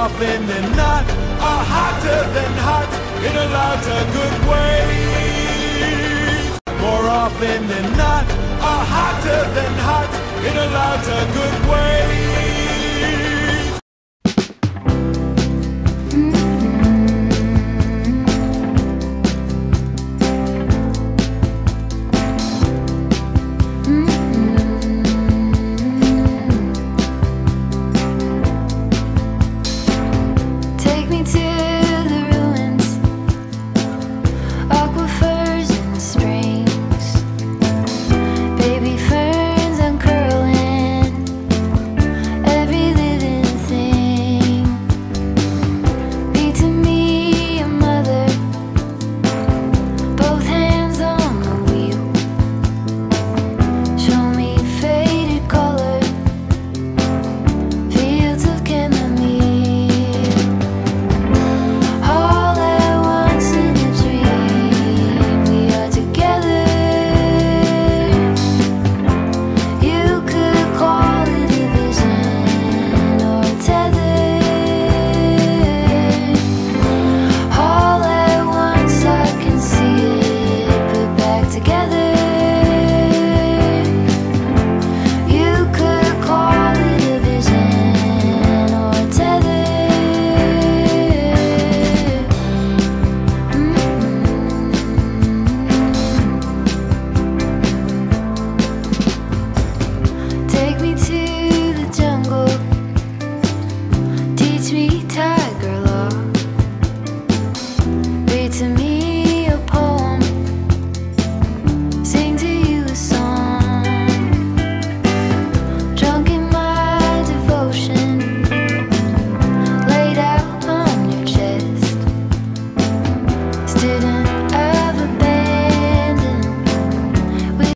often than not, are hotter than hot in a lot of good ways. More often than not, are hotter than hot in a lot of good ways.